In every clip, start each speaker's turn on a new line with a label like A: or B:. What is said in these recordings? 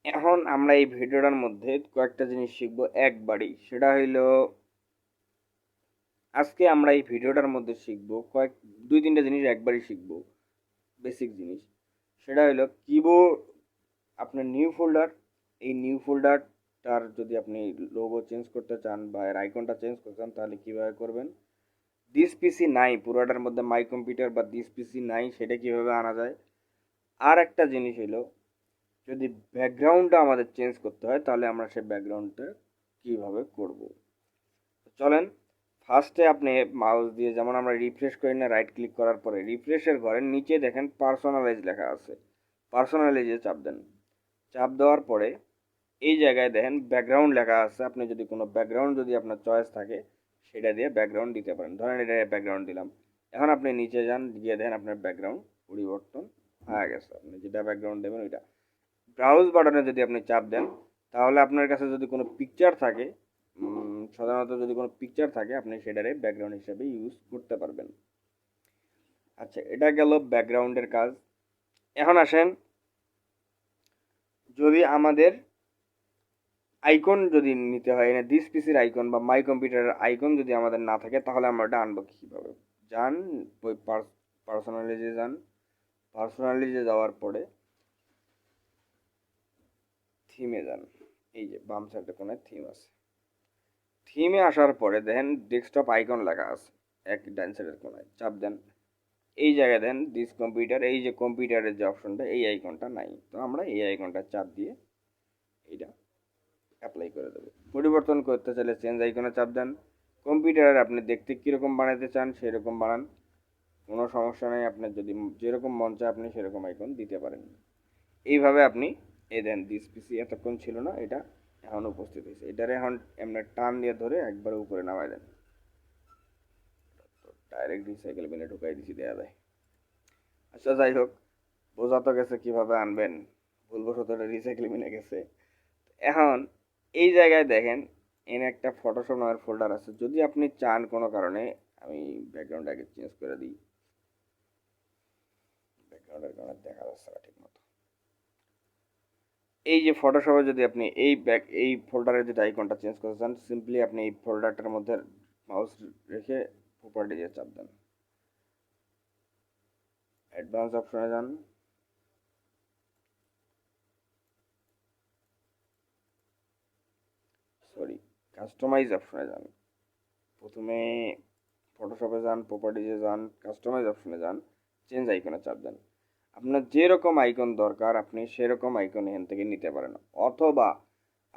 A: এখন আমরা এই ভিডিওটার মধ্যে কয়েকটা জিনিস শিখবো একবারই, সেটা হইলো আজকে আমরা এই ভিডিওটার মধ্যে শিখবো দুই তিনটা জিনিস একবারই শিখবো, বেসিক জিনিস। সেটা হলো কিবোর্ড, আপনার নিউ ফোল্ডার, এই নিউ ফোল্ডারটার যদি আপনি লোগো চেঞ্জ করতে চান বা এর আইকনটা চেঞ্জ করতে চান তাহলে কীভাবে করবেন। দিস পিসি নাই, পুরোটার মধ্যে মাই কম্পিউটার বা দিস পিসি নাই, সেটা কীভাবে আনা যায়। আর একটা জিনিস হলো যদি ব্যাকগ্রাউন্ডটা আমাদের চেঞ্জ করতে হয় তাহলে আমরা সেই ব্যাকগ্রাউন্ডটা কীভাবে করব। চলেন, ফার্স্টে আপনি মাউস দিয়ে যেমন আমরা রিফ্রেশ করি না, রাইট ক্লিক করার পরে রিফ্রেশের ঘরের নিচে দেখেন পার্সোনালাইজ লেখা আছে, পার্সোনালাইজে চাপ দেন। চাপ দেওয়ার পরে এই জায়গায় দেখেন ব্যাকগ্রাউন্ড লেখা আছে, আপনি যদি কোনো ব্যাকগ্রাউন্ড যদি আপনার চয়েস থাকে সেটা দিয়ে ব্যাকগ্রাউন্ড দিতে পারেন। ধরেন এটা ব্যাকগ্রাউন্ড দিলাম। এখন আপনি নিচে যান, গিয়ে দেখেন আপনার ব্যাকগ্রাউন্ড পরিবর্তন হয়ে গেছে। আপনি যেটা ব্যাকগ্রাউন্ড দেবেন ওইটা ব্রাউজ বাটনে যদি আপনি চাপ দেন তাহলে আপনার কাছে যদি কোনো পিকচার থাকে, সাধারণত যদি কোনো পিকচার থাকে আপনি সেটারে ব্যাকগ্রাউন্ড হিসেবে ইউজ করতে পারবেন। আচ্ছা, এটা গেল ব্যাকগ্রাউন্ডের কাজ। এখন আসেন, যদি আমাদের আইকন যদি নিতে হয়, না দিস পিসির আইকন বা মাই কম্পিউটারের আইকন যদি আমাদের না থাকে তাহলে আমরা ওটা আনবো কীভাবে। যান ওই পার্সোনালিজে যান, পার্সোনালিজে যাওয়ার পরে থিমে যান, এই যে বাম সাইডে কোনো থিম আছে, থিমে আসার পরে দেখেন ডেস্কটপ আইকন লেখা আছে এক ডান সাইডের কোনায়, চাপ দেন। এই জায়গায় দেন দিস কম্পিউটার, এই যে কম্পিউটারের যে অপশনটা এই আইকনটা নাই, তো আমরা এই আইকনটা চাপ দিয়ে এইটা অ্যাপ্লাই করে দেবো। পরিবর্তন করতে চাইলে চেঞ্জ আইকনে চাপ দেন। কম্পিউটারের আপনি দেখতে কীরকম বানাতে চান সেরকম বানান, কোনো সমস্যা নেই। আপনার যদি যেরকম মন চায় আপনি সেরকম আইকন দিতে পারেন। এইভাবে আপনি এই দেন দিস পিসি এতক্ষণ ছিল না, এটা এখন উপস্থিত হয়েছে, এটারে এখন এমনি টান দিয়ে ধরে একবার উপরে নামাই দেন, ডাইরেক্ট রিসাইকেল বিনে ঢুকাই দিছি, দেওয়া যায়। আচ্ছা যাই হোক, বোঝা তো গেছে কীভাবে আনবেন, ভুলবশত রিসাইকেল বিনে গেছে। এখন এই জায়গায় দেখেন এনে একটা ফটোশপ নামের ফোল্ডার আছে, যদি আপনি চান কোনো কারণে, আমি ব্যাকগ্রাউন্ডটাকে চেঞ্জ করে দিই, ব্যাকগ্রাউন্ডের কারণে দেখা যাচ্ছে না ঠিক মতো। এই যে ফটোশপে যদি আপনি এই ফোল্ডারের যদি আইকনটা চেঞ্জ করতে চান, সিম্পলি আপনি এই ফোল্ডারটার মধ্যে মাউস রেখে প্রপার্টিজে চাপ দেন, অ্যাডভান্স অপশনে যান, সরি কাস্টমাইজ অপশনে যান। প্রথমে ফটোশপে যান, প্রপার্টিজে যান, কাস্টমাইজ অপশনে যান, চেঞ্জ আইকনে চাপ দেন। আপনার যেরকম আইকন দরকার আপনি সেরকম আইকন এখান থেকে নিতে পারেন, অথবা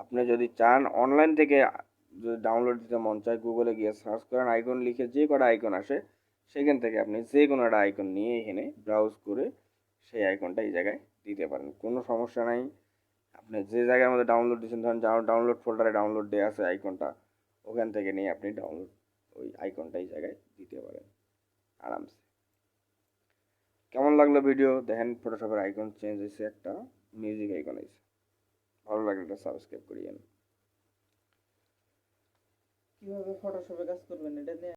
A: আপনি যদি চান অনলাইন থেকে যদি ডাউনলোড দিতে মন চায় গুগলে গিয়ে সার্চ করেন, আইকন লিখে যে কটা আইকন আসে সেখান থেকে আপনি যে কোনো একটা আইকন নিয়ে এখানে ব্রাউজ করে সেই আইকনটা এই জায়গায় দিতে পারেন, কোনো সমস্যা নাই। আপনি যে জায়গার মধ্যে ডাউনলোড দিচ্ছেন, ধরেন ডাউনলোড ফোল্ডারে ডাউনলোড দেওয়া আছে আইকনটা, ওখান থেকে নিয়ে আপনি ডাউনলোড ওই আইকনটা এই জায়গায় দিতে পারেন আরামসে। কেমন লাগলো ভিডিও? দেখেন ফটোশপের আইকন চেঞ্জ হয়েছে, একটা মিউজিক আইকন হয়েছে। ভালো লাগলে একটা সাবস্ক্রাইব করিয়েন। কিভাবে ফটোশপে কাজ করবেন এটা নিয়ে